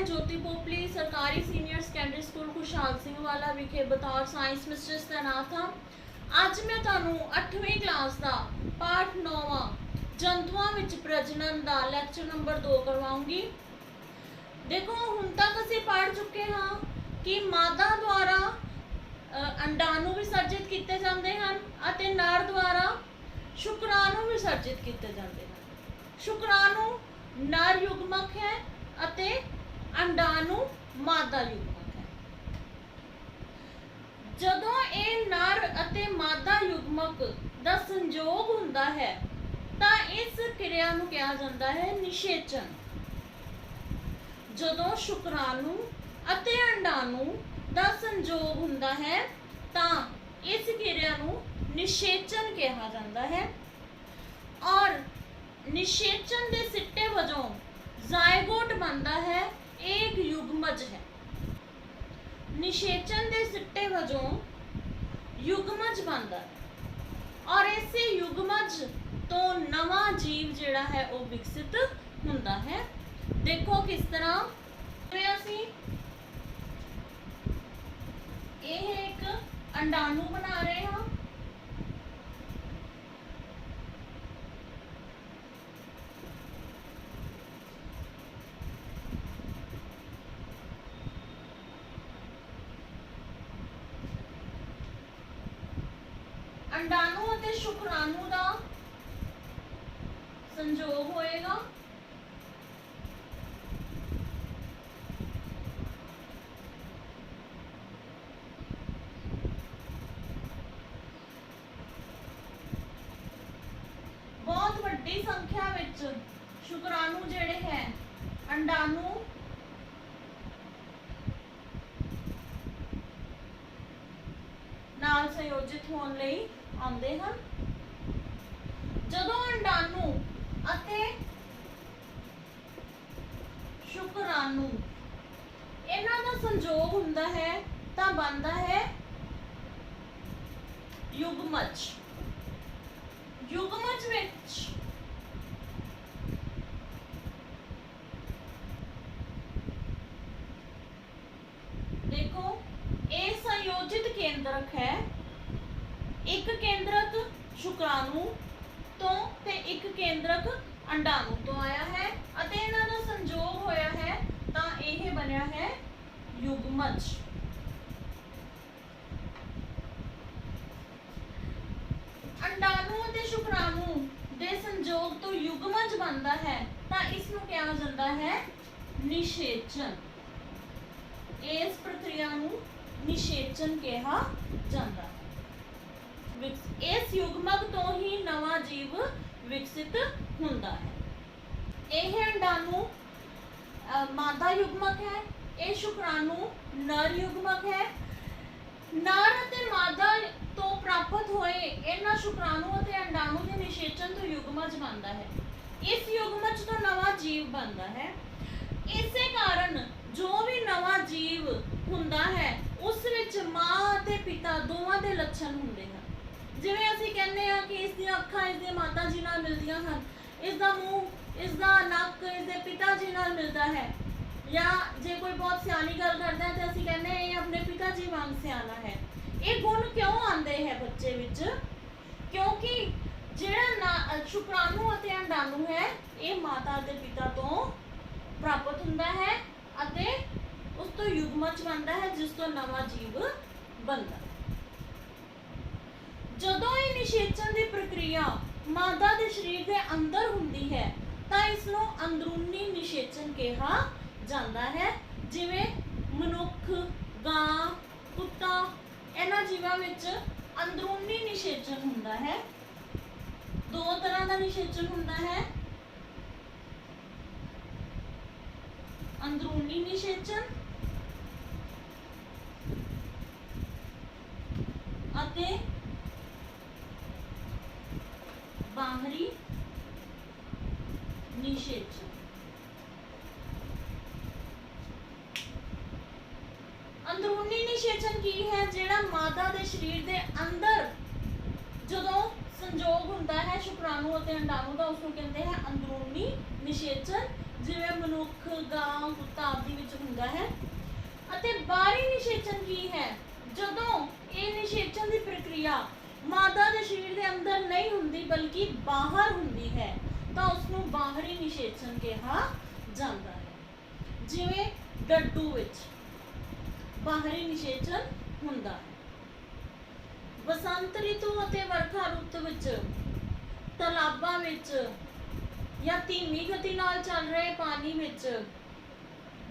ज्योति पोपली सरकारी senior secondary school खुशहाल सिंह वाला विखे बतौर साइंस मिस्ट्रेस तैनात हाँ। अज मैं तुहानू 8वीं क्लास का पाठ 9वां जंतुओं विच प्रजनन का लैक्चर नंबर 2 करवाऊंगी। देखो हुण तक असीं पढ़ चुके हाँ कि मादा द्वारा अंडाणु विसर्जित किए जाते हैं अते नर द्वारा शुक्राणु विसर्जित किए जाते हैं। शुक्राणु नर युग्मक है अते अंडाणु मादा युग्मक है। जदों ये नर अते मादा युग्मक दा संयोग हुंदा है तां इस क्रिया नूं कहा जाता है निषेचन। जदों शुक्राणु अते अंडाणु दा संयोग हुंदा है तां इस क्रिया नूं निषेचन कहा जाता है। और निषेचन दे सिट्टे वजों जायगोट बनता है एक युग्मज है। निषेचन दे सिट्टे वजों युग्मज बनता है और इस युग्मज तो नवा जीव जिहड़ा है वो विकसित हुंदा है। देखो किस तरह असीं यह एक अंडाणु बना रहे हैं। अंडाणु और शुक्राणु का संयोग होएगा। बहुत वड्डी संख्या विच शुक्राणु जेड़े हैं अंडाणु नाल संयोजित होने लई आंदे हैं। जदों अंडाणु अते शुक्राणु इन्हां दा संयोग हुंदा है तां बनदा है युग्मज। युग्मज विच देखो ये संयोजित केंद्रक है। एक केंद्रक शुक्राणु तो ते एक केंद्रक अंडाणु तो आया है अते इन्हां दा संयोग होया है तां यह बनिया है युग्मज। अंडाणु अते शुक्राणु दे संयोग तो युग्मज बनता है तां इस नूं कहा जाता है निषेचन। इस प्रक्रिया नूं निषेचन कहा जाता है। इस युग्मक तो ही नवा जीव विकसित हुंदा है। यह अंडाणु मादा युग्मक है, यह शुक्राणु नर युग्मक है। नर अते मादा तो प्राप्त होए इन्हां शुक्राणु अते अंडाणु के निषेचन तो युग्मज बनता है। इस युग्मज तो नवा जीव बनता है। इसे कारण जो भी नवा जीव हुंदा है उस विच मां अते पिता दोवां दे लक्षण हुंदे हैं। जिवें असीं कहने हैं कि इसकी अखां इसके माता जी नाल मिलदियां हन, इसका मुंह इसका नक इसके पिता जी नाल मिलता है। या जे कोई बहुत सियानी गल करता है तो असीं कहने हैं ये अपने पिता जी वांग सियाना है। ये गुण क्यों आते हैं बच्चे विच? क्योंकि जिहड़ा शुक्राणु अते अंडाणु है ये माता अते पिता तो प्राप्त हुंदा है अते उस तो युग्मज बनता है जिस तो नवा जीव बनता है। जदों ये निषेचन की प्रक्रिया मादा के शरीर के अंदर हुंदी है तां इसनूं अंदरूनी निषेचन कहा जाता है। जिवें मनुख, गां, कुत्ता इन्हां जीवां विच अंदरूनी निषेचन हुंदा है। दो तरह का निषेचन हुंदा है, अंदरूनी निषेचन अते बाहरी निषेचन। अंदरूनी निषेचन की है जिहड़ा मादा दे शरीर दे अंदर जदों संजोग हुंदा है शुक्राणु अते अंडाणु दा उसनूं कहंदे हैं अंदरूनी निषेचन। ਜਿਵੇਂ ਮਨੁੱਖ, ਗਾਂ, ਕੁੱਤਾ ਆਦਿ ਵਿੱਚ ਹੁੰਦਾ ਹੈ। ਅਤੇ ਬਾਹਰੀ ਨਿਸ਼ੇਚਨ ਕੀ ਹੈ? ਜਦੋਂ ਇਹ ਨਿਸ਼ੇਚਨ ਦੀ ਪ੍ਰਕਿਰਿਆ ਮਾਦਾ ਦੇ ਸਰੀਰ ਦੇ ਅੰਦਰ ਨਹੀਂ ਹੁੰਦੀ ਬਲਕਿ ਬਾਹਰ ਹੁੰਦੀ ਹੈ ਤਾਂ ਉਸ ਨੂੰ ਬਾਹਰੀ ਨਿਸ਼ੇਚਨ ਕਿਹਾ ਜਾਂਦਾ ਹੈ। ਜਿਵੇਂ ਡੱਡੂ ਵਿੱਚ ਬਾਹਰੀ ਨਿਸ਼ੇਚਨ ਹੁੰਦਾ ਹੈ। ਬਸੰਤ ਰਿਤੂ ਅਤੇ ਵਰਖਾ ਰੁੱਤ ਵਿੱਚ ਤਲਾਬਾਂ ਵਿੱਚ ਜਾਂ ਧੀਮੀ ਗਤੀ ਨਾਲ ਚੱਲ ਰਹੇ ਪਾਣੀ ਵਿੱਚ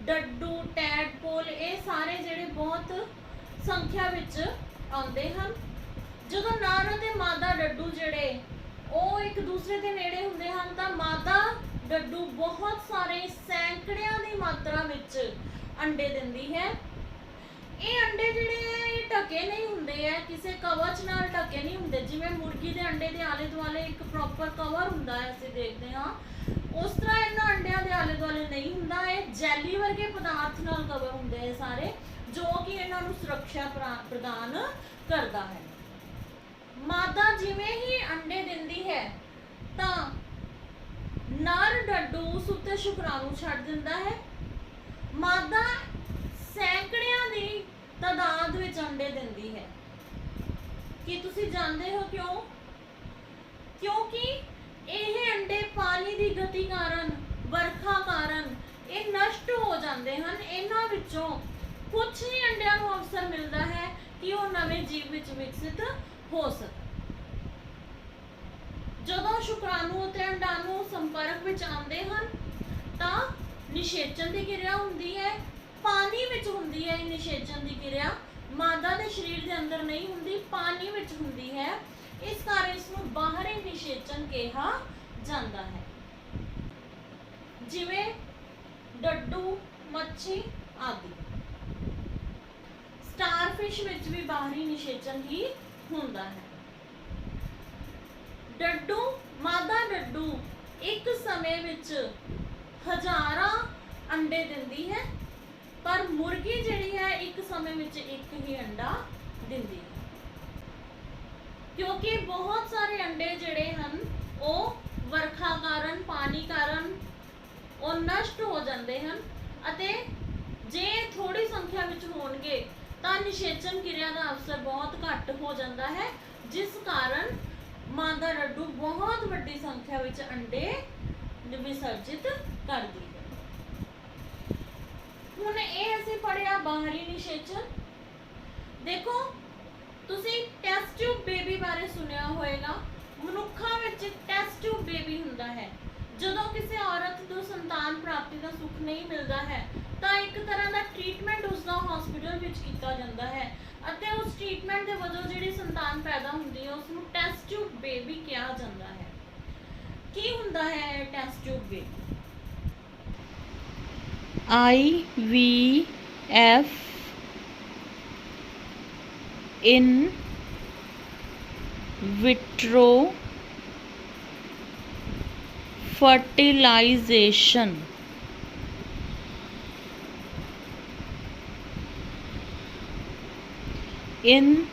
ਡੱਡੂ, ਟੈਡਪੋਲ ਇਹ ਸਾਰੇ ਜਿਹੜੇ ਬਹੁਤ ਸੰਖਿਆ ਵਿੱਚ ਆਉਂਦੇ ਹਨ। ਜਦੋਂ ਨਰ ਅਤੇ ਮਾਦਾ ਡੱਡੂ ਜਿਹੜੇ ਉਹ ਇੱਕ ਦੂਸਰੇ ਦੇ ਨੇੜੇ ਹੁੰਦੇ ਹਨ ਤਾਂ ਮਾਦਾ ਡੱਡੂ ਬਹੁਤ ਸਾਰੇ ਸੈਂਕੜਿਆਂ ਦੀ ਮਾਤਰਾ ਵਿੱਚ ਅੰਡੇ ਦਿੰਦੀ ਹੈ। ਇਹ ਅੰਡੇ ਜਿਹੜੇ ਆ ਇਹ ਢਕੇ ਨਹੀਂ ਹੁੰਦੇ ਆ, ਕਿਸੇ ਕਵਚ ਨਾਲ ਢਕੇ ਨਹੀਂ ਹੁੰਦੇ। ਜਿਵੇਂ ਮੁਰਗੀ ਦੇ ਅੰਡੇ ਦੇ ਆਲੇ ਦੁਆਲੇ ਇੱਕ ਪ੍ਰੋਪਰ ਕਵਰ ਹੁੰਦਾ ਹੈ, ਅਸੀਂ ਦੇਖਦੇ ਹਾਂ, ਉਸ ਤਰ੍ਹਾਂ ਇਹਨਾਂ ਅੰਡਿਆਂ ਦੇ ਆਲੇ ਦੁਆਲੇ ਨਹੀਂ ਹੁੰਦਾ। ਇਹ ਜੈਲੀ ਵਰਗੇ ਪਦਾਰਥ ਨਾਲ ਕਵਰ ਹੁੰਦੇ ਆ ਸਾਰੇ, ਜੋ ਕਿ ਇਹਨਾਂ ਨੂੰ ਸੁਰੱਖਿਆ ਪ੍ਰਦਾਨ ਕਰਦਾ ਹੈ। ਮਾਦਾ ਜਿਵੇਂ ਹੀ ਅੰਡੇ ਦਿੰਦੀ ਹੈ ਤਾਂ ਨਰ ਡੱਡੂ ਉਸ ਉੱਤੇ ਸ਼ੁਕਰਾਣੂ ਛੱਡ ਦਿੰਦਾ ਹੈ। ਮਾਦਾ ਸੈਂਕੜਿਆਂ ਦੀ ਤਾਦਾਦ ਵਿੱਚ ਅੰਡੇ ਦਿੰਦੀ ਹੈ। ਕੀ ਤੁਸੀਂ ਜਾਣਦੇ ਹੋ ਕਿਉਂ? ਕਿਉਂਕਿ ਇਹ ਅੰਡੇ ਪਾਣੀ ਦੀ ਗਤੀ ਕਾਰਨ, ਵਰਖਾ ਕਾਰਨ ਇਹ ਨਸ਼ਟ ਹੋ ਜਾਂਦੇ ਹਨ। ਇਹਨਾਂ ਵਿੱਚੋਂ ਕੁਝ ਹੀ ਅੰਡਿਆਂ ਨੂੰ ਅਵਸਰ ਮਿਲਦਾ ਹੈ ਕਿ ਉਹ ਨਵੇਂ ਜੀਵ ਵਿੱਚ ਵਿਕਸਿਤ ਹੋ ਸਕਣ। ਜਦੋਂ ਸ਼ੁਕਰਾਣੂ ਅਤੇ ਅੰਡਾਣੂ ਸੰਪਰਕ ਵਿੱਚ ਆਉਂਦੇ ਹਨ ਤਾਂ ਨਿਸ਼ੇਚਨ ਦੀ ਕਿਰਿਆ ਹੁੰਦੀ ਹੈ। ਪਾਣੀ ਵਿੱਚ ਹੁੰਦੀ ਹੈ ਇਹ ਨਿਸ਼ੇਚਨ ਦੀ ਕਿਰਿਆ, ਮਾਦਾ ਦੇ ਸਰੀਰ ਦੇ ਅੰਦਰ ਨਹੀਂ ਹੁੰਦੀ, ਪਾਣੀ ਵਿੱਚ ਹੁੰਦੀ ਹੈ। ਇਸ ਕਾਰਨ ਇਸ ਨੂੰ ਬਾਹਰੀ ਨਿਸ਼ੇਚਨ ਕਿਹਾ ਜਾਂਦਾ ਹੈ। ਜਿਵੇਂ ਡੱਡੂ, ਮੱਛੀ ਆਦਿ। ਸਟਾਰਫਿਸ਼ ਵਿੱਚ ਵੀ ਬਾਹਰੀ ਨਿਸ਼ੇਚਨ ਹੀ ਹੁੰਦਾ ਹੈ। ਡੱਡੂ, ਮਾਦਾ ਡੱਡੂ ਇੱਕ ਸਮੇਂ ਵਿੱਚ ਹਜ਼ਾਰਾਂ ਅੰਡੇ ਦਿੰਦੀ ਹੈ, ਪਰ ਮੁਰਗੀ ਜਿਹੜੀ ਹੈ ਇੱਕ ਸਮੇਂ ਵਿੱਚ ਇੱਕ ਹੀ ਅੰਡਾ ਦਿੰਦੀ ਹੈ। ਕਿਉਂਕਿ ਬਹੁਤ ਸਾਰੇ ਅੰਡੇ ਜਿਹੜੇ ਹਨ ਉਹ ਵਰਖਾ ਕਾਰਨ, ਪਾਣੀ ਕਾਰਨ ਉਹ ਨਸ਼ਟ ਹੋ ਜਾਂਦੇ ਹਨ ਅਤੇ ਜੇ ਥੋੜੀ ਸੰਖਿਆ ਵਿੱਚ ਹੋਣਗੇ ਤਾਂ ਨਿਸ਼ੇਚਨ ਕਿਰਿਆ ਦਾ ਅਵਸਰ ਬਹੁਤ ਘੱਟ ਹੋ ਜਾਂਦਾ ਹੈ, ਜਿਸ ਕਾਰਨ ਮਾਦਾ ਡੱਡੂ ਬਹੁਤ ਵੱਡੀ ਸੰਖਿਆ ਵਿੱਚ ਅੰਡੇ ਵਿਸਰਜਿਤ ਕਰਦੀ ਹੈ। ਹੁਣ ਇਹ ਅਸੀਂ ਪੜਿਆ ਬਾਹਰੀ ਨਿਸ਼ੇਚਨ। ਦੇਖੋ ਤੁਸੀਂ ਟੈਸਟ ਟਿਊਬ ਬੇਬੀ ਬਾਰੇ ਸੁਣਿਆ ਹੋਵੇਗਾ। ਮਨੁੱਖਾਂ ਵਿੱਚ ਟੈਸਟ ਟਿਊਬ ਬੇਬੀ ਹੁੰਦਾ ਹੈ। ਜਦੋਂ ਕਿਸੇ ਔਰਤ ਨੂੰ ਸੰਤਾਨ ਪ੍ਰਾਪਤੀ ਦਾ ਸੁੱਖ ਨਹੀਂ ਮਿਲਦਾ ਹੈ ਤਾਂ ਇੱਕ ਤਰ੍ਹਾਂ ਦਾ ਟ੍ਰੀਟਮੈਂਟ ਉਸ ਦਾ ਹਸਪੀਟਲ ਵਿੱਚ ਕੀਤਾ ਜਾਂਦਾ ਹੈ ਅਤੇ ਉਸ ਟ੍ਰੀਟਮੈਂਟ ਦੇ ਵਜੋਂ ਜਿਹੜੀ ਸੰਤਾਨ ਪੈਦਾ ਹੁੰਦੀ ਹੈ ਉਸ ਨੂੰ ਟੈਸਟ ਟਿਊਬ ਬੇਬੀ ਕਿਹਾ ਜਾਂਦਾ ਹੈ। ਕੀ ਹੁੰਦਾ ਹੈ ਇਹ test tube baby? IVF in vitro fertilization in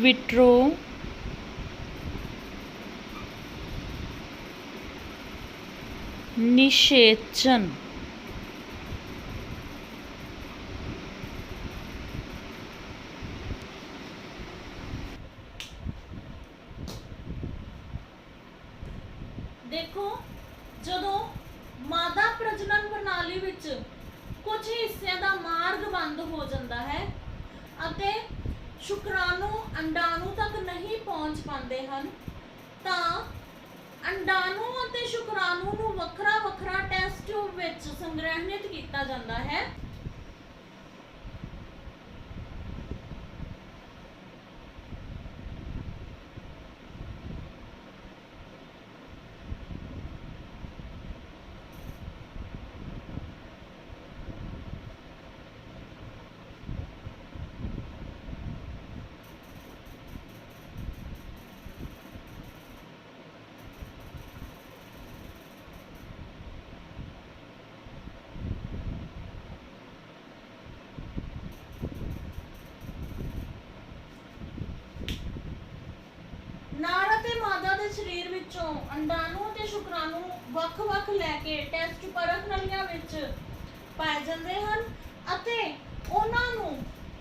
vitro निषेचन ਦੇਖੋ ਜਦੋਂ ਮਾਦਾ ਪ੍ਰਜਨਨ ਪ੍ਰਣਾਲੀ ਵਿੱਚ ਕੁਝ ਹਿੱਸਿਆਂ ਦਾ ਮਾਰਗ ਬੰਦ ਹੋ ਜਾਂਦਾ ਹੈ ਅਤੇ ਸ਼ੁਕਰਾਣੂ ਅੰਡਾਣੂ ਤੱਕ ਨਹੀਂ ਪਹੁੰਚ ਪਾਉਂਦੇ ਹਨ ਤਾਂ ਅੰਡਾਣੂ ਅਤੇ ਸ਼ੁਕਰਾਣੂ ਨੂੰ ਵੱਖਰਾ ਵੱਖਰਾ ਟੈਸਟ ਟਿਊਬ ਵਿੱਚ ਸੰਗ੍ਰਹਿਤ ਕੀਤਾ ਜਾਂਦਾ ਹੈ। ਨਰ ਅਤੇ ਮਾਦਾ ਦੇ ਸਰੀਰ ਵਿੱਚੋਂ ਅੰਡਾਣੂ ਅਤੇ ਸ਼ੁਕਰਾਣੂ ਵੱਖ-ਵੱਖ ਲੈ ਕੇ ਟੈਸਟ ਪਰਖ ਨਲੀਆਂ ਵਿੱਚ ਪਾਏ ਜਾਂਦੇ ਹਨ ਅਤੇ ਉਹਨਾਂ ਨੂੰ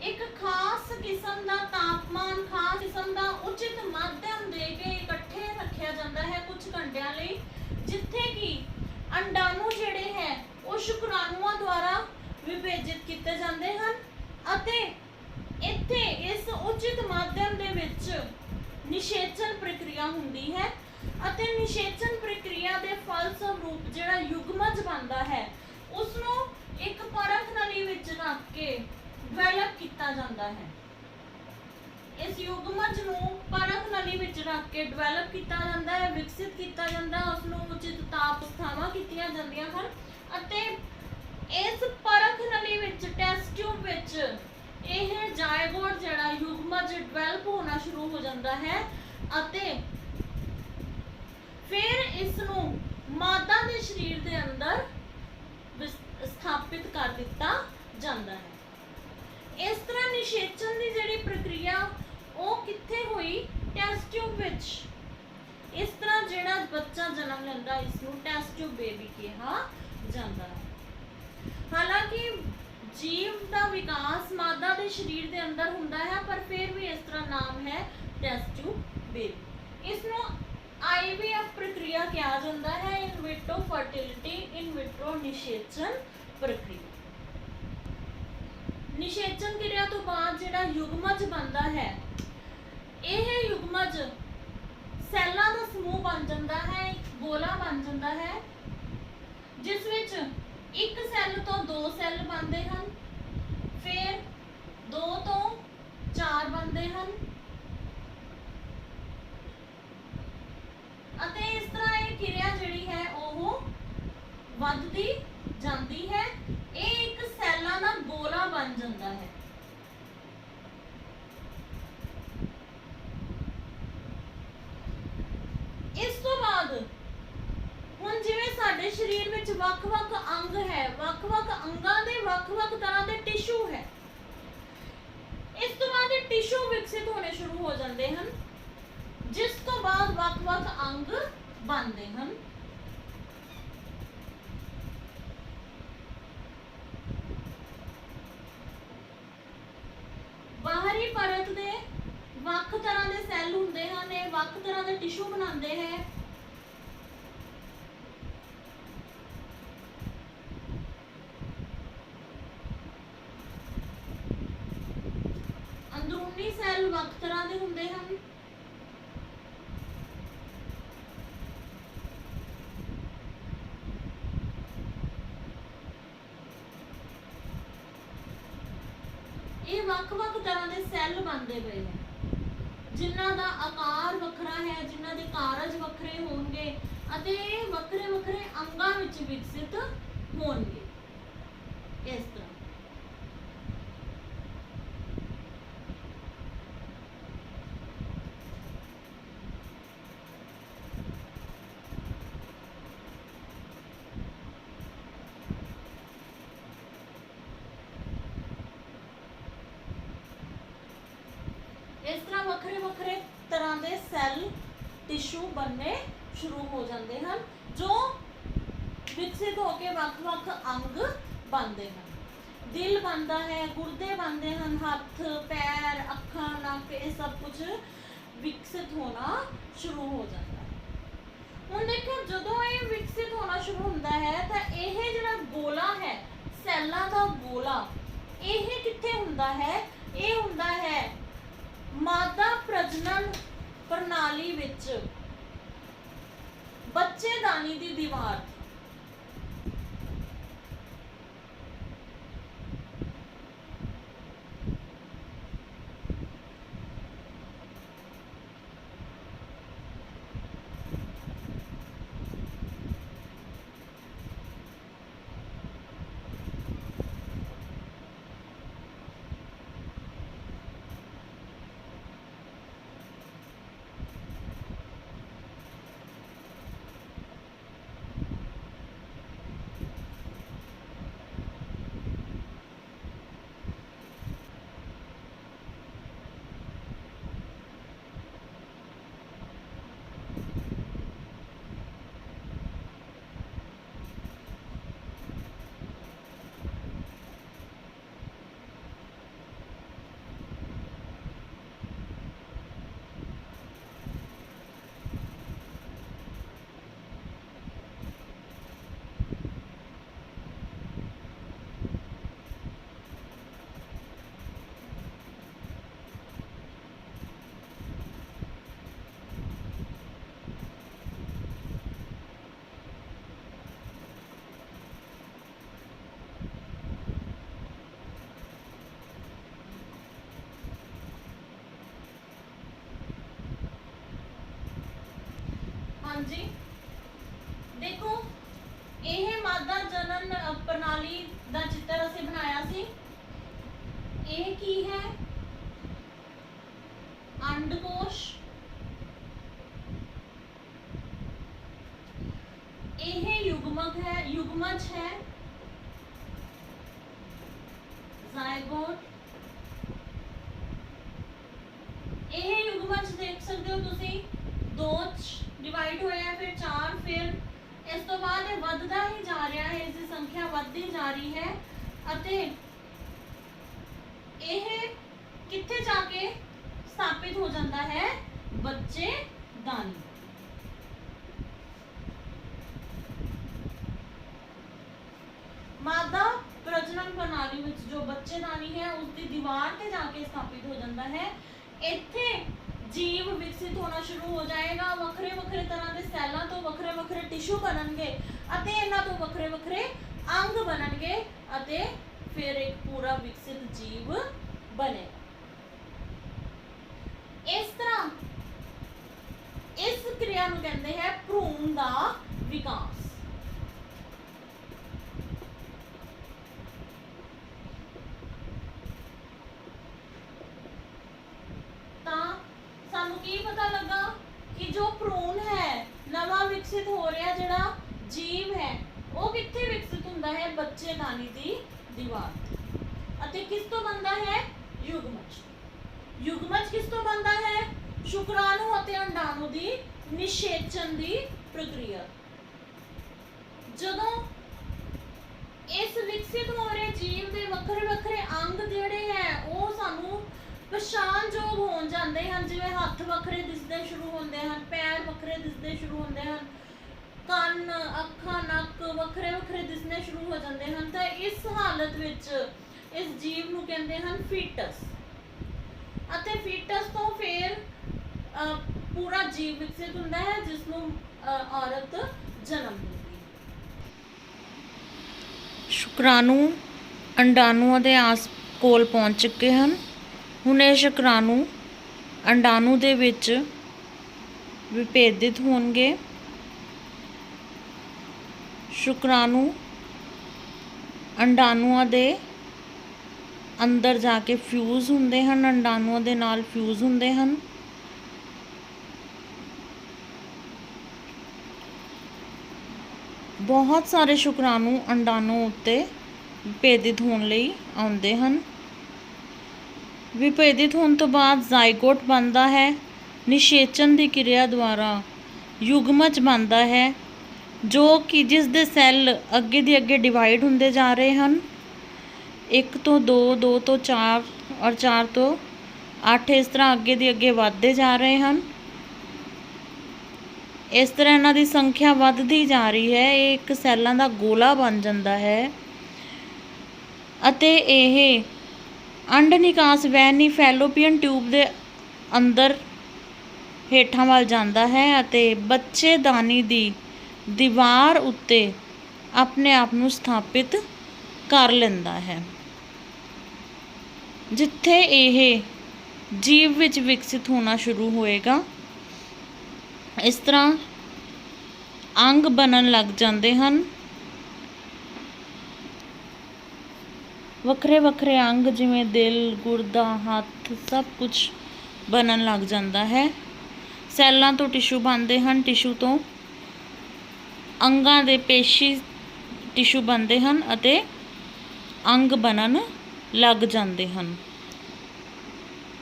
ਇੱਕ ਖਾਸ ਕਿਸਮ ਦਾ ਤਾਪਮਾਨ, ਖਾਸ ਕਿਸਮ ਦਾ ਉਚਿਤ ਮਾਧਿਅਮ ਦੇ ਕੇ ਇਕੱਠੇ ਰੱਖਿਆ ਜਾਂਦਾ ਹੈ ਕੁਝ ਘੰਟਿਆਂ ਲਈ, ਜਿੱਥੇ ਕਿ ਅੰਡਾਣੂ ਜਿਹੜੇ ਹੈ ਉਹ ਸ਼ੁਕਰਾਣੂਆਂ ਦੁਆਰਾ ਵਿਭੇਜਿਤ ਕੀਤੇ ਜਾਂਦੇ ਹਨ ਅਤੇ ਇੱਥੇ ਇਸ ਉਚਿਤ ਮਾਧਿਅਮ ਦੇ ਵਿੱਚ ਨਿਸ਼ੇਚਨ ਪ੍ਰਕਿਰਿਆ ਹੁੰਦੀ ਹੈ ਅਤੇ ਨਿਸ਼ੇਚਨ ਪ੍ਰਕਿਰਿਆ ਦੇ ਫਲ ਸਰੂਪ ਜਿਹੜਾ ਯੁਗਮਜ ਬਣਦਾ ਹੈ ਉਸ ਨੂੰ ਇੱਕ ਪਰਖ ਨਲੀ ਵਿੱਚ ਰੱਖ ਕੇ ਡਿਵੈਲਪ ਕੀਤਾ ਜਾਂਦਾ ਹੈ। ਇਸ ਯੁਗਮਜ ਨੂੰ ਪਰਖ ਨਲੀ ਵਿੱਚ ਰੱਖ ਕੇ ਡਿਵੈਲਪ ਕੀਤਾ ਜਾਂਦਾ ਹੈ, ਵਿਕਸਿਤ ਕੀਤਾ ਜਾਂਦਾ ਹੈ, ਉਸ ਨੂੰ ਉਚਿਤ ਤਾਪ ਸਥਾਵਾਂ ਕੀਤੀਆਂ ਜਾਂਦੀਆਂ ਹਨ ਅਤੇ ਇਸ ਪਰਖ ਨਲੀ ਵਿੱਚ ਟੈਸਟ ਟਿਊਬ ਵਿੱਚ ਇਹ ਜਾਇਗੋਟ ਜਿਹੜਾ ਯੁਗਮਜ ਡਿਵੈਲਪ ਹੋਣਾ ਸ਼ੁਰੂ ਹੋ ਜਾਂਦਾ ਹੈ ਅਤੇ ਫਿਰ ਇਸ ਨੂੰ ਮਾਦਾ ਦੇ ਸਰੀਰ ਦੇ ਅੰਦਰ ਸਥਾਪਿਤ ਕਰ ਦਿੱਤਾ ਜਾਂਦਾ ਹੈ। ਇਸ ਤਰ੍ਹਾਂ ਨਿਸ਼ੇਚਨ ਦੀ ਜਿਹੜੀ ਪ੍ਰਕਿਰਿਆ ਉਹ ਕਿੱਥੇ ਹੋਈ? ਟੈਸਟ ਟਿਊਬ ਵਿੱਚ। ਇਸ ਤਰ੍ਹਾਂ ਜਿਹੜਾ ਬੱਚਾ ਜਨਮ ਲੈਂਦਾ ਇਸ ਨੂੰ ਟੈਸਟ ਟਿਊਬ ਬੇਬੀ ਕਿਹਾ ਜਾਂਦਾ ਹੈ। ਹਾਲਾਂਕਿ ਜੀਵ ਦਾ ਵਿਕਾਸ ਮਾਦਾ ਦੇ ਸਰੀਰ ਦੇ ਅੰਦਰ ਹੁੰਦਾ ਹੈ ਪਰ ਫਿਰ ਵੀ ਇਸ ਤਰ੍ਹਾਂ ਨਾਮ ਹੈ ਟੈਸਟ ਟਿਊਬ ਬੇਬੀ। ਇਸ ਨੂੰ IVF ਪ੍ਰਕਿਰਿਆ ਕਿਹਾ ਜਾਂਦਾ ਹੈ, ਇਨ ਵਿਟਰੋ ਫਰਟੀਲਿਟੀ ਇਨ ਵਿਟਰੋ ਨਿਸ਼ੇਚਨ ਪ੍ਰਕਿਰਿਆ। ਨਿਸ਼ੇਚਨ ਕਿਰਿਆ ਤੋਂ ਬਾਅਦ ਜਿਹੜਾ ਯੁਗਮਜ ਬਣਦਾ ਹੈ ਇਹ ਯੁਗਮਜ ਸੈੱਲਾਂ ਦਾ ਸਮੂਹ ਬਣ ਜਾਂਦਾ ਹੈ, ਇੱਕ ਗੋਲਾ ਬਣ ਜਾਂਦਾ ਹੈ ਜਿਸ ਵਿੱਚ ਇੱਕ ਸੈੱਲ ਤੋਂ ਦੋ ਸੈੱਲ ਬਣਦੇ ਹਨ, ਫਿਰ 2 ਤੋਂ 4 ਬਣਦੇ ਹਨ ਅਤੇ ਇਸ ਤਰ੍ਹਾਂ ਇਹ ਕਿਰਿਆ ਜਿਹੜੀ ਹੈ ਉਹ ਵੱਧਦੀ ਜਾਂਦੀ ਹੈ। ਇਹ ਇੱਕ ਸੈੱਲਾਂ ਦਾ ਗੋਲਾ ਬਣ ਜਾਂਦਾ ਹੈ। ਇਸ ਤੋਂ ਬਾਅਦ ਹੁਣ ਜਿਵੇਂ ਸਾਡੇ ਸਰੀਰ ਵਿੱਚ ਵੱਖ-ਵੱਖ ਅੰਗ ਹੈ, ਵੱਖ-ਵੱਖ ਅੰਗਾਂ ਦੇ ਵੱਖ-ਵੱਖ ਤਰ੍ਹਾਂ ਦੇ ਟਿਸ਼ੂ ਹੈ। ਇਸ ਤੋਂ ਬਾਅਦ ਇਹ ਟਿਸ਼ੂ ਵਿਕਸਿਤ ਹੋਣੇ ਸ਼ੁਰੂ ਹੋ ਜਾਂਦੇ ਹਨ ਜਿਸ ਤੋਂ ਬਾਅਦ ਵੱਖ-ਵੱਖ ਅੰਗ ਬਣਦੇ ਹਨ। ਬਾਹਰੀ ਪਰਤ ਦੇ ਵੱਖ ਤਰ੍ਹਾਂ ਦੇ ਸੈੱਲ ਹੁੰਦੇ ਹਨ, ਇਹ ਵੱਖ ਤਰ੍ਹਾਂ ਦੇ ਟਿਸ਼ੂ ਬਣਾਉਂਦੇ ਹੈ। ਅੰਦਰੂਨੀ ਸੈੱਲ ਵੱਖ ਤਰ੍ਹਾਂ ਦੇ ਹੁੰਦੇ ਹਨ। ਇਹ ਵੱਖ-ਵੱਖ ਤਰ੍ਹਾਂ ਦੇ ਸੈੱਲ ਬਣਦੇ ਪਏ ਹੈ ਜਿਨ੍ਹਾਂ ਦਾ ਆਕਾਰ ਵੱਖਰਾ ਹੈ, ਜਿਨ੍ਹਾਂ ਦੇ ਕਾਰਜ ਵੱਖਰੇ ਹੋਣਗੇ ਅਤੇ ਇਹ ਵੱਖਰੇ-ਵੱਖਰੇ ਅੰਗਾਂ ਵਿੱਚ ਵਿਕਸਿਤ ਹੋਣਗੇ। ਇਸ ਤਰ੍ਹਾਂ ਵੱਖਰੇ-ਵੱਖਰੇ ਤਰ੍ਹਾਂ ਦੇ ਸੈੱਲ ਟਿਸ਼ੂ ਬਣਨੇ ਸ਼ੁਰੂ ਹੋ ਜਾਂਦੇ ਹਨ ਜੋ ਵਿਕਸਿਤ ਹੋ ਕੇ ਵੱਖ-ਵੱਖ ਅੰਗ ਬਣਦੇ ਹਨ। ਦਿਲ ਬਣਦਾ ਹੈ, ਗੁਰਦੇ ਬਣਦੇ ਹਨ, ਹੱਥ, ਪੈਰ, ਅੱਖਾਂ, ਨੱਕ, ਇਹ ਸਭ ਕੁਝ ਵਿਕਸਿਤ ਹੋਣਾ ਸ਼ੁਰੂ ਹੋ ਜਾਂਦਾ ਹੈ। ਹੁਣ ਦੇਖੋ ਜਦੋਂ ਇਹ ਵਿਕਸਿਤ ਹੋਣਾ ਸ਼ੁਰੂ ਹੁੰਦਾ ਹੈ ਤਾਂ ਇਹ ਜਿਹੜਾ ਗੋਲਾ ਹੈ, ਸੈੱਲਾਂ ਦਾ ਗੋਲਾ, ਇਹ ਕਿੱਥੇ ਹੁੰਦਾ ਹੈ? ਇਹ ਹੁੰਦਾ ਹੈ ਮਾਦਾ ਪ੍ਰਜਨਨ ਪ੍ਰਣਾਲੀ ਵਿੱਚ ਬੱਚੇਦਾਨੀ ਦੀ ਦੀਵਾਰ। हाँ जी, देखो ਇਹ ਮਾਦਾ ਜਨਨ ਪ੍ਰਣਾਲੀ ਦਾ ਚਿੱਤਰ ਅਸੀਂ ਬਣਾਇਆ ਸੀ। ਇਹ ਕੀ ਹੈ? ਅੰਡਕੋਸ਼। ਇਹ युग्मक है, युग्मज है ਜ਼ਾਇਗੋਟ। ਇਹ युग्मज देख सकते हो ਤੁਸੀਂ, 2 डिवाइड होया, फिर 4, फिर इस तो बाद ਇਹ ਵੱਧਦਾ ਹੀ ਜਾ ਰਿਹਾ ਹੈ, ਇਸ ਦੀ ਸੰਖਿਆ ਵੱਧਦੀ ਜਾ ਰਹੀ ਹੈ ਅਤੇ ਇਹ ਕਿੱਥੇ ਜਾ ਕੇ ਸਥਾਪਿਤ ਹੋ ਜਾਂਦਾ ਹੈ? ਬੱਚੇਦਾਨੀ। ਮਾਦਾ ਪ੍ਰਜਨਨ ਪ੍ਰਣਾਲੀ ਵਿੱਚ ਜੋ ਬੱਚੇਦਾਨੀ ਹੈ ਉਸ ਦੀ ਦੀਵਾਰ ਤੇ ਜਾ ਕੇ ਸਥਾਪਿਤ ਹੋ ਜਾਂਦਾ ਹੈ। ਇੱਥੇ ਜੀਵ ਵਿਕਸਿਤ ਹੋਣਾ ਸ਼ੁਰੂ ਹੋ ਜਾਏਗਾ। ਵੱਖਰੇ ਵੱਖਰੇ ਤਰ੍ਹਾਂ ਦੇ ਸੈੱਲਾਂ ਤੋਂ ਵੱਖਰੇ ਵੱਖਰੇ ਟਿਸ਼ੂ ਬਣਨਗੇ ਅਤੇ ਇਹਨਾਂ ਤੋਂ ਵੱਖਰੇ ਵੱਖਰੇ ਅੰਗ ਬਣਨਗੇ ਅਤੇ ਫਿਰ ਇੱਕ ਪੂਰਾ ਵਿਕਸਿਤ ਜੀਵ ਬਣੇਗਾ। ਇਸ ਤਰ੍ਹਾਂ ਇਸ ਕਿਰਿਆ ਨੂੰ ਕਹਿੰਦੇ ਹੈ ਭਰੂਣ ਦਾ ਵਿਕਾਸ। ਸਾਨੂੰ ਕੀ ਪਤਾ ਲੱਗਾ ਕਿ ਜੋ ਭਰੂਣ ਹੈ, ਨਵਾਂ ਵਿਕਸਿਤ ਹੋ ਰਿਹਾ ਜਿਹੜਾ ਜੀਵ ਹੈ, ਉਹ ਕਿੱਥੇ ਵਿਕਸਿਤ ਹੁੰਦਾ ਹੈ? ਬੱਚੇਦਾਨੀ ਦੀ ਦੀਵਾਰ ਤੇ। ਅਤੇ ਕਿਸ ਤੋਂ ਬਣਦਾ ਹੈ? युग्मज। युग्मज किस तो बनता है? शुक्राणु ਅਤੇ ਅੰਡਾਣु ਦੀ ਨਿਸ਼ੇਚਨ ਦੀ ਪ੍ਰਕਿਰਿਆ। ਜਦੋਂ ਇਸ ਵਿਕਸਿਤ ਹੋ ਰਹੇ ਜੀਵ ਦੇ ਵੱਖਰੇ ਵੱਖਰੇ ਅੰਗ ਜਿਹੜੇ ਹੈ ਉਹ ਸਾਨੂੰ ਪਛਾਣਯੋਗ ਹੋਣ ਜਾਂਦੇ ਹਨ, ਜਿਵੇਂ ਹੱਥ ਵੱਖਰੇ ਦਿਸਦੇ ਸ਼ੁਰੂ ਹੁੰਦੇ ਹਨ, ਪੈਰ ਵੱਖਰੇ ਦਿਸਦੇ ਸ਼ੁਰੂ ਹੁੰਦੇ ਹਨ, ਕੰਨ, ਅੱਖਾਂ, ਨੱਕ ਵੱਖਰੇ ਵੱਖਰੇ ਦਿਸਣੇ ਸ਼ੁਰੂ ਹੋ ਜਾਂਦੇ ਹਨ, ਤਾਂ ਇਸ ਹਾਲਤ ਵਿੱਚ ਇਸ ਜੀਵ ਨੂੰ ਕਹਿੰਦੇ ਹਨ ਫੀਟਸ। ਅਤੇ ਫੀਟਸ ਤੋਂ ਫਿਰ ਪੂਰਾ ਜੀਵ ਵਿਕਸਿਤ ਹੁੰਦਾ ਹੈ ਜਿਸ ਨੂੰ ਔਰਤ ਜਨਮ ਦਿੰਦੀ ਹੈ। ਸ਼ੁਕਰਾਣੂ ਅੰਡਾਣੂਆਂ ਦੇ ਆਸ ਕੋਲ ਪਹੁੰਚ ਚੁੱਕੇ ਹਨ। ਹੁਣ ਇਹ ਸ਼ੁਕਰਾਣੂ ਅੰਡਾਣੂ ਦੇ ਵਿੱਚ ਵਿਭੇਦਿਤ ਹੋਣਗੇ। ਸ਼ੁਕਰਾਣੂ ਅੰਡਾਣੂਆਂ ਦੇ ਅੰਦਰ ਜਾ ਕੇ ਫਿਊਜ਼ ਹੁੰਦੇ ਹਨ, ਅੰਡਾਣੂਆਂ ਦੇ ਨਾਲ ਫਿਊਜ਼ ਹੁੰਦੇ ਹਨ। ਬਹੁਤ ਸਾਰੇ ਸ਼ੁਕਰਾਣੂ ਅੰਡਾਣੂ ਉੱਤੇ ਵਿਭੇਦਿਤ ਹੋਣ ਲਈ ਆਉਂਦੇ ਹਨ। ਵਿਭੇਦਿਤ ਹੋਣ ਤੋਂ ਬਾਅਦ ਜ਼ਾਈਗੋਟ ਬਣਦਾ ਹੈ। ਨਿਸ਼ੇਚਨ ਦੀ ਕਿਰਿਆ ਦੁਆਰਾ ਯੁਗਮਜ ਬਣਦਾ ਹੈ, ਜੋ ਕਿ ਜਿਸ ਦੇ ਸੈੱਲ ਅੱਗੇ ਦੀ ਅੱਗੇ ਡਿਵਾਈਡ ਹੁੰਦੇ ਜਾ ਰਹੇ ਹਨ। 1 ਤੋਂ 2, 2 ਤੋਂ 4 ਔਰ 4 ਤੋਂ 8 ਇਸ ਤਰ੍ਹਾਂ ਅੱਗੇ ਦੀ ਅੱਗੇ ਵੱਧਦੇ ਜਾ ਰਹੇ ਹਨ। ਇਸ ਤਰ੍ਹਾਂ ਇਹਨਾਂ ਦੀ ਸੰਖਿਆ ਵੱਧਦੀ ਜਾ ਰਹੀ ਹੈ। ਇਹ ਇੱਕ ਸੈੱਲਾਂ ਦਾ ਗੋਲਾ ਬਣ ਜਾਂਦਾ ਹੈ ਅਤੇ ਇਹ ਅੰਡ ਨਿਕਾਸ ਵਹਿਨੀ ਫੈਲੋਪੀਅਨ ਟਿਊਬ ਦੇ ਅੰਦਰ ਹੇਠਾਂ ਵੱਲ ਜਾਂਦਾ ਹੈ ਅਤੇ ਬੱਚੇਦਾਨੀ ਦੀ ਦੀਵਾਰ ਉੱਤੇ ਆਪਣੇ ਆਪ ਨੂੰ ਸਥਾਪਿਤ ਕਰ ਲੈਂਦਾ ਹੈ, ਜਿੱਥੇ ਇਹ ਜੀਵ ਵਿੱਚ ਵਿਕਸਿਤ ਹੋਣਾ ਸ਼ੁਰੂ ਹੋਏਗਾ। ਇਸ ਤਰ੍ਹਾਂ ਅੰਗ ਬਣਨ ਲੱਗ ਜਾਂਦੇ ਹਨ। ਵੱਖਰੇ ਵੱਖਰੇ ਅੰਗ ਜਿਵੇਂ ਦਿਲ, ਗੁਰਦਾ, ਹੱਥ ਸਭ ਕੁਝ ਬਣਨ ਲੱਗ ਜਾਂਦਾ ਹੈ। ਸੈੱਲਾਂ ਤੋਂ ਟਿਸ਼ੂ ਬਣਦੇ ਹਨ, ਟਿਸ਼ੂ ਤੋਂ ਅੰਗਾਂ ਦੇ ਪੇਸ਼ੀ ਟਿਸ਼ੂ ਬਣਦੇ ਹਨ ਅਤੇ ਅੰਗ ਬਣਨ ਲੱਗ ਜਾਂਦੇ ਹਨ,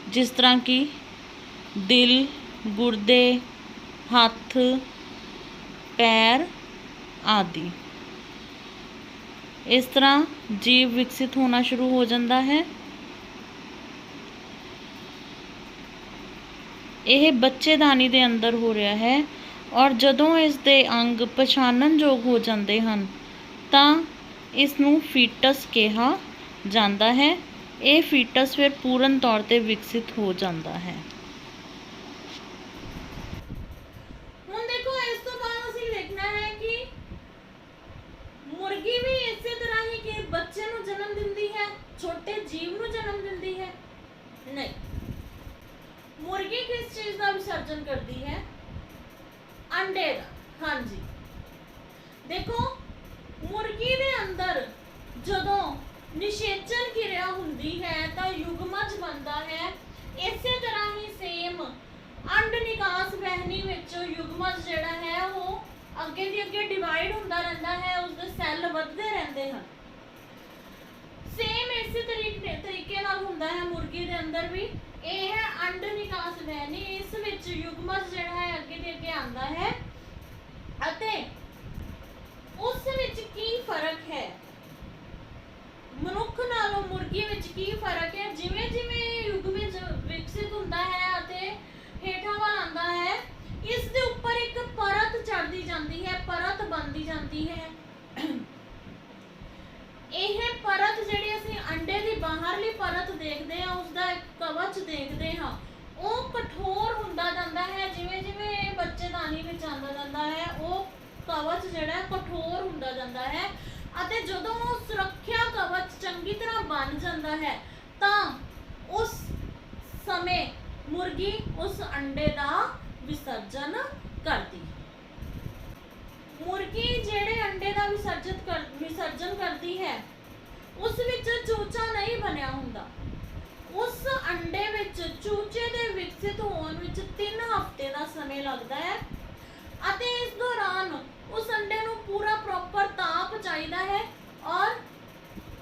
ਜਿਸ ਤਰ੍ਹਾਂ ਕਿ ਦਿਲ, ਗੁਰਦੇ, ਹੱਥ, ਪੈਰ ਆਦਿ। ਇਸ ਤਰ੍ਹਾਂ ਜੀਵ ਵਿਕਸਿਤ ਹੋਣਾ ਸ਼ੁਰੂ ਹੋ ਜਾਂਦਾ ਹੈ। ਇਹ ਬੱਚੇਦਾਨੀ ਦੇ ਅੰਦਰ ਹੋ ਰਿਹਾ ਹੈ ਔਰ ਜਦੋਂ ਇਸ ਦੇ ਅੰਗ ਪਛਾਣਨਯੋਗ ਹੋ ਜਾਂਦੇ ਹਨ ਤਾਂ ਇਸ ਨੂੰ ਫੀਟਸ ਕਿਹਾ ਜਾਂਦਾ ਹੈ। ਇਹ ਫੀਟਸ ਫਿਰ ਪੂਰਨ ਤੌਰ ਤੇ ਵਿਕਸਿਤ ਹੋ ਜਾਂਦਾ ਹੈ। ਹੁਣ ਦੇਖੋ, ਇਸ ਤੋਂ ਬਾਅਦ ਅਸੀਂ ਦੇਖਣਾ ਹੈ ਕਿ ਮੁਰਗੀ ਵੀ ਇਸੇ ਤਰ੍ਹਾਂ ਹੀ ਕਿ ਬੱਚੇ ਨੂੰ ਜਨਮ ਦਿੰਦੀ ਹੈ, ਛੋਟੇ ਜੀਵ ਨੂੰ ਜਨਮ ਦਿੰਦੀ ਹੈ? ਨਹੀਂ। ਮੁਰਗੀ ਕਿਸ ਚੀਜ਼ ਦਾ ਵਿਸਰਜਨ ਕਰਦੀ ਹੈ? अंडे दा। हाँ जी, देखो मुर्गी दे अंदर जदों निषेचन क्रिया हुंदी है तो युग्मज बनता है। इसे तरह ही सेम अंड निकास वहनी विच युग्मज जिहड़ा है वो अगे दी अगे डिवाइड हुंदा रहिंदा है, उसदे सैल वधदे रहिंदे हन। सेम इसी तरीके नाल हुंदा है मुर्गी दे अंदर भी। ये है अंड निकास वहनी, इस विच युग्मज जिहड़ा है अगे दी अगे आंदा है। अते उस विच की फर्क है मनुख नालों मुर्गी विच की फर्क है? जिवें जिवें युग्मज विकसित हुंदा है अते हेठां वल आंदा है, इस दे उपर एक परत चढ़दी जांदी है, परत बनदी जांदी है। यह परत जिहड़ी असीं अंडे दी बाहरली परत देखदे हां, उसदा एक कवच देखदे हां, वो कठोर हुंदा जांदा है। जिवें जिवें बच्चेदानी विच आंदा जांदा है, वो कवच जिहड़ा कठोर हुंदा जांदा है। अते जदों वो सुरक्षा कवच चंगी तरह बन जांदा है तां उस समय मुर्गी उस अंडे दा विसर्जन करती है। मुर्गी जेड़े अंडे दा विसर्जन करती है उस विच चूचा नहीं बनया हुंदा। उस अंडे विच चूचे दे विकसित होण विच 3 हफ्ते दा समय लगदा है। अते इस दौरान उस अंडे नूं पूरा प्रॉपर ताप चाहिदा है और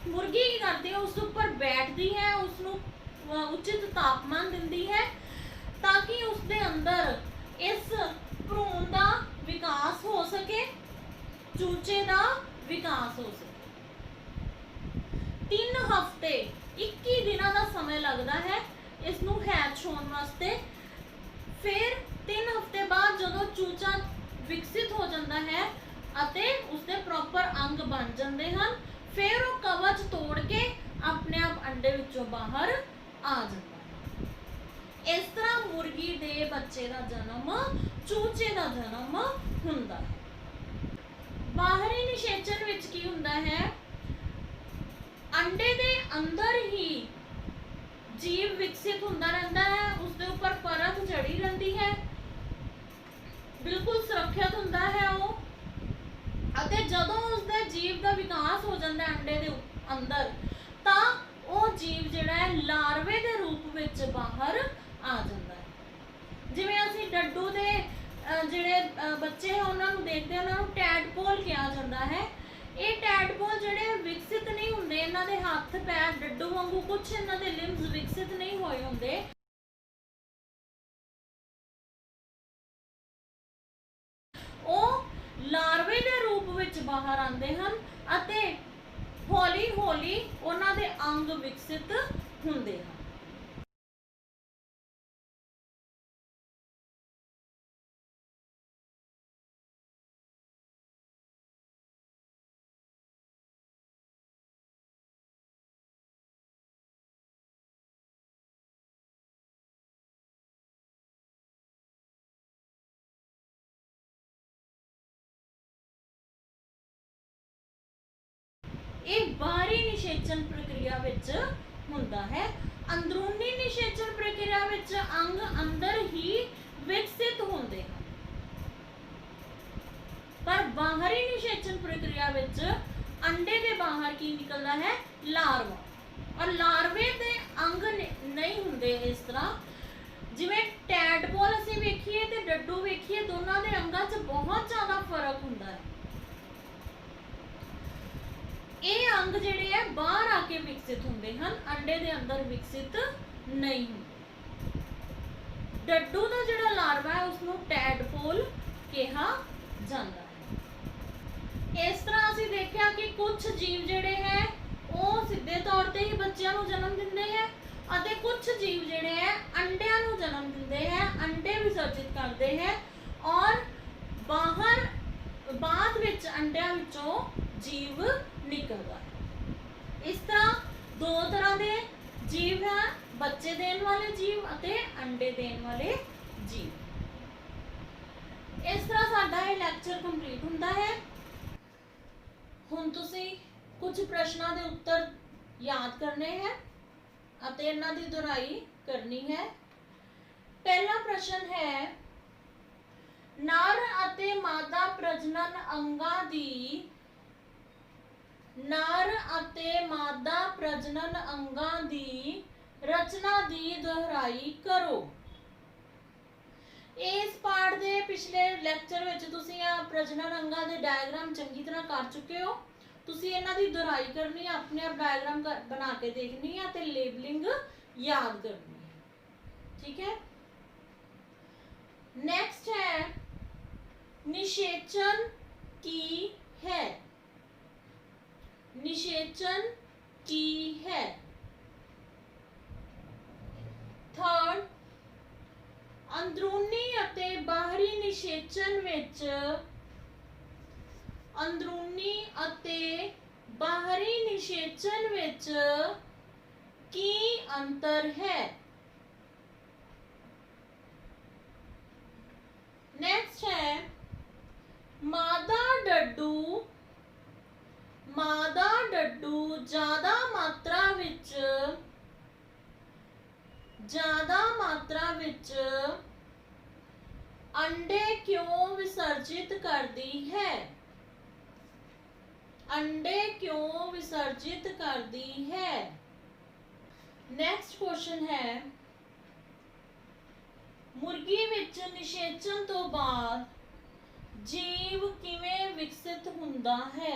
मुर्गी की करती है उस ऊपर बैठती है, उसनूं उचित तापमान दिंदी है ताकि उसके अंदर इस भ्रूण का विकास हो सके, चूचे का विकास हो सके। 3 हफ्ते 21 दिनों का समय लगता है इसनूं हैच होने वास्ते। फिर 3 हफ्ते बाद जदों चूचा विकसित हो जाता है अते उसके प्रॉपर अंग बन जाते हैं, फिर वो कवच तोड़ के अपने आप अंडे विचों बाहर आ जाता है। इस तरह मुर्गी दे बच्चे का जन्म, चूचे का जन्म हुंदा है। बाहरी निषेचन विच की हुंदा है, अंडे दे अंदर ही जीव विकसित हुंदा रहंदा है, उसके ऊपर परत चढ़ी रहंदी है, बिल्कुल सुरक्षित हुंदा है वो। अते जदों उसदे जीव का विकास हो जाता है अंडे दे अंदर तां वो जीव जिहड़ा है लार्वे दे रूप विच बाहर आ जाता है। जिवें असीं डड्डू दे जिहड़े बच्चे हैं उन्होंने देखते हैं, उन्होंने टैडपोल कहा जाता है। ये टैडपोल जिहड़े विकसित नहीं हुंदे, इन्हां दे हत्थ पैर डड्डू वांगू कुछ इन्हां दे लिम्स विकसित नहीं होए हुंदे। ਉਹ ਲਾਰਵੇ ਦੇ ਰੂਪ ਵਿੱਚ ਬਾਹਰ ਆਉਂਦੇ ਹਨ ਅਤੇ ਹੌਲੀ ਹੌਲੀ ਉਹਨਾਂ ਦੇ ਅੰਗ ਵਿਕਸਿਤ ਹੁੰਦੇ ਹਨ। ਇਹ ਬਾਹਰੀ ਨਿਸ਼ੇਚਨ ਪ੍ਰਕਿਰਿਆ ਵਿੱਚ ਹੁੰਦਾ ਹੈ। ਅੰਦਰੂਨੀ ਨਿਸ਼ੇਚਨ ਪ੍ਰਕਿਰਿਆ ਵਿੱਚ ਅੰਗ ਅੰਦਰ ਹੀ ਵਿਕਸਿਤ ਹੁੰਦੇ ਹਨ, ਪਰ ਬਾਹਰੀ ਨਿਸ਼ੇਚਨ ਪ੍ਰਕਿਰਿਆ ਵਿੱਚ ਅੰਡੇ ਦੇ ਬਾਹਰ ਕੀ ਨਿਕਲਦਾ ਹੈ? ਲਾਰਵਾ। ਔਰ ਲਾਰਵੇ ਦੇ ਅੰਗ ਨਹੀਂ ਹੁੰਦੇ ਇਸ ਤਰ੍ਹਾਂ। ਜਿਵੇਂ ਟੈਡਪੋਲ ਅਸੀਂ ਵੇਖੀਏ ਤੇ ਡੱਡੂ ਵੇਖੀਏ, ਦੋਨਾਂ ਦੇ ਅੰਗਾਂ 'ਚ ਬਹੁਤ ਜ਼ਿਆਦਾ ਫਰਕ ਹੁੰਦਾ ਹੈ। ਇਹ ਅੰਗ ਜਿਹੜੇ ਹੈ ਬਾਹਰ ਆ ਕੇ ਵਿਕਸਿਤ ਹੁੰਦੇ ਹਨ, ਅੰਡੇ ਦੇ ਅੰਦਰ ਵਿਕਸਿਤ ਨਹੀਂ ਹੁੰਦੇ। ਡੱਡੂ ਦਾ ਜਿਹੜਾ ਲਾਰਵਾ ਹੈ ਉਸਨੂੰ ਟੈਡਪੋਲ ਕਿਹਾ ਜਾਂਦਾ ਹੈ। ਇਸ ਤਰ੍ਹਾਂ ਅਸੀਂ ਦੇਖਿਆ ਕਿ ਕੁਝ ਜੀਵ ਜਿਹੜੇ ਹੈ ਉਹ ਸਿੱਧੇ ਤੌਰ ਤੇ ਹੀ ਬੱਚਿਆਂ ਨੂੰ ਜਨਮ ਦਿੰਦੇ ਹੈ ਅਤੇ ਕੁਝ ਜੀਵ ਜਿਹੜੇ ਹੈ ਅੰਡਿਆਂ ਨੂੰ ਜਨਮ ਦਿੰਦੇ ਹੈ, ਅੰਡੇ ਵਿਸਰਜਿਤ ਕਰਦੇ ਹੈ ਔਰ ਬਾਹਰ ਬਾਅਦ ਵਿੱਚ ਅੰਡਿਆਂ ਵਿੱਚੋਂ ਜੀਵ ਨਿਕਲਦਾ ਹੈ। ਇਸ ਤਰ੍ਹਾਂ ਦੋ ਤਰ੍ਹਾਂ ਦੇ ਜੀਵ ਹੈ, ਬੱਚੇ ਦੇਣ ਵਾਲੇ ਜੀਵ ਅਤੇ ਅੰਡੇ ਦੇਣ ਵਾਲੇ ਜੀਵ। ਇਸ ਤਰ੍ਹਾਂ ਸਾਡਾ ਇਹ ਲੈਕਚਰ ਕੰਪਲੀਟ ਹੁੰਦਾ ਹੈ। ਹੁਣ ਤੁਸੀਂ ਕੁਝ ਪ੍ਰਸ਼ਨਾਂ ਦੇ ਉੱਤਰ ਯਾਦ ਕਰਨੇ ਹੈ ਅਤੇ ਇਹਨਾਂ ਦੀ ਦੁਹਰਾਈ ਕਰਨੀ ਹੈ। ਪਹਿਲਾ ਪ੍ਰਸ਼ਨ ਹੈ, ਨਰ ਅਤੇ ਮਾਦਾ ਪ੍ਰਜਨਨ ਅੰਗਾਂ ਦੀ ਨਰ ਅਤੇ ਮਾਦਾ ਪ੍ਰਜਨਨ ਅੰਗਾਂ ਦੀ ਰਚਨਾ ਦੀ ਦੁਹਰਾਈ ਕਰੋ। ਇਸ ਪਾਠ ਦੇ ਪਿਛਲੇ ਲੈਕਚਰ ਵਿੱਚ ਤੁਸੀਂ ਆ ਪ੍ਰਜਨਨ ਅੰਗਾਂ ਦੇ ਡਾਇਗਰਾਮ ਚੰਗੀ ਤਰ੍ਹਾਂ ਕਰ ਚੁੱਕੇ ਹੋ। ਤੁਸੀਂ ਇਹਨਾਂ ਦੀ ਦੁਹਰਾਈ ਕਰਨੀ ਹੈ, ਆਪਣੇ ਆਪ ਡਾਇਗਰਾਮ ਬਣਾ ਕੇ ਦੇਖਣੀ ਹੈ ਤੇ ਲੇਬਲਿੰਗ याद करनी है। ठीक है, नेक्स्ट है निषेचन की है। निषेचन की है। थर्ड, अंदरूनी ਅਤੇ ਬਾਹਰੀ ਨਿਸ਼ੇਚਨ ਵਿੱਚ ਅੰਦਰੂਨੀ ਅਤੇ ਬਾਹਰੀ ਨਿਸ਼ੇਚਨ ਵਿੱਚ ਕੀ ਅੰਤਰ ਹੈ। नेक्स्ट है मादा डड्डू ज्यादा मात्रा विच अंडे क्यों विसर्जित करती है। अंडे क्यों विसर्जित करती है। नेक्स्ट क्वेश्चन है मुर्गी विच निषेचन तो बाद जीव किवें विकसित हुंदा है।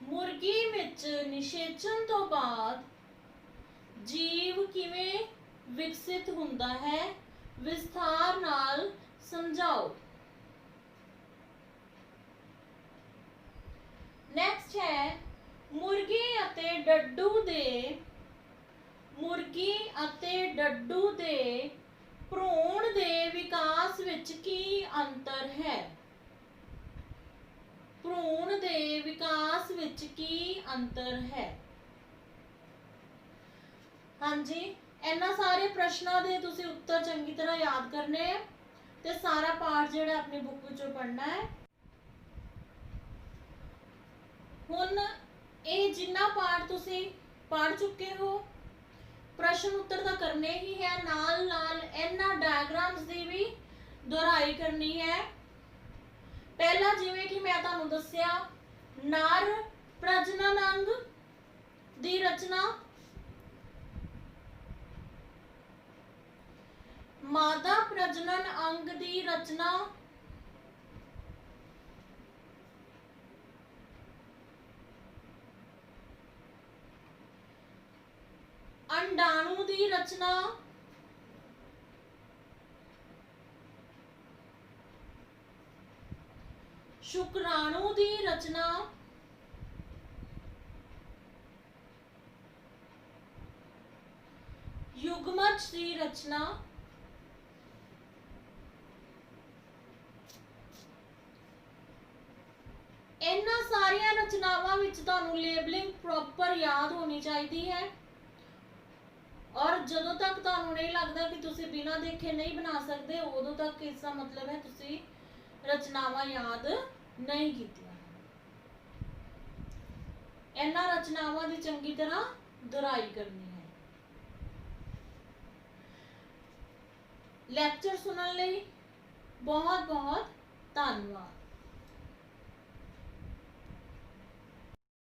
मुर्गी विच निषेचन तो बाद जीव किवें विकसित हुंदा है, विस्तार नाल समझाओ। नेक्स्ट है मुर्गी ਅਤੇ ਡੱਡੂ ਦੇ ਭਰੂਣ ਦੇ ਵਿਕਾਸ ਵਿੱਚ ਕੀ ਅੰਤਰ ਹੈ। ਭਰੂਣ ਦੇ ਵਿਕਾਸ ਵਿੱਚ ਕੀ ਅੰਤਰ ਹੈ। ਹਾਂਜੀ, ਇਹਨਾਂ ਸਾਰੇ ਪ੍ਰਸ਼ਨਾਂ ਦੇ ਤੁਸੀਂ ਉੱਤਰ ਚੰਗੀ ਤਰ੍ਹਾਂ ਯਾਦ ਕਰਨੇ ਆ ਤੇ ਸਾਰਾ ਪਾਠ ਜਿਹੜਾ ਆਪਣੀ ਬੁੱਕ ਵਿੱਚੋਂ ਪੜ੍ਹਨਾ ਹੈ। ਹੁਣ ਇਹ ਜਿੰਨਾ ਪਾਠ ਤੁਸੀਂ ਪੜ੍ਹ ਚੁੱਕੇ ਹੋ, ਪ੍ਰਸ਼ਨ ਉੱਤਰ ਤਾਂ ਕਰਨੇ ਹੀ ਹੈ, ਨਾਲ ਨਾਲ ਇਹਨਾਂ ਡਾਇਗਰਾਮਸ ਦੀ ਵੀ ਦੁਹਰਾਈ ਕਰਨੀ ਹੈ। ਪਹਿਲਾ ਜਿਵੇਂ ਕਿ ਮੈਂ ਤੁਹਾਨੂੰ ਦੱਸਿਆ, ਨਰ ਪ੍ਰਜਨਨ ਅੰਗ ਦੀ ਰਚਨਾ, ਮਾਦਾ ਪ੍ਰਜਨਨ ਅੰਗ ਦੀ ਰਚਨਾ, अंडाणु की रचना, शुक्राणु की रचना, युग्मज की रचना, इन्हां सारियां रचनावां विच तुहानूं लेबलिंग प्रॉपर याद होनी चाहिए है। और जदों तक तुहानूं नहीं लगता कि तुसीं बिना देखे नहीं बना सकते, उदों तक इसका मतलब है तुसीं रचनावां याद नहीं कीतियां। इन्हां रचनावां दी चंगी तरह दुहराई करनी है। लैक्चर सुनने लई बहुत बहुत धन्यवाद।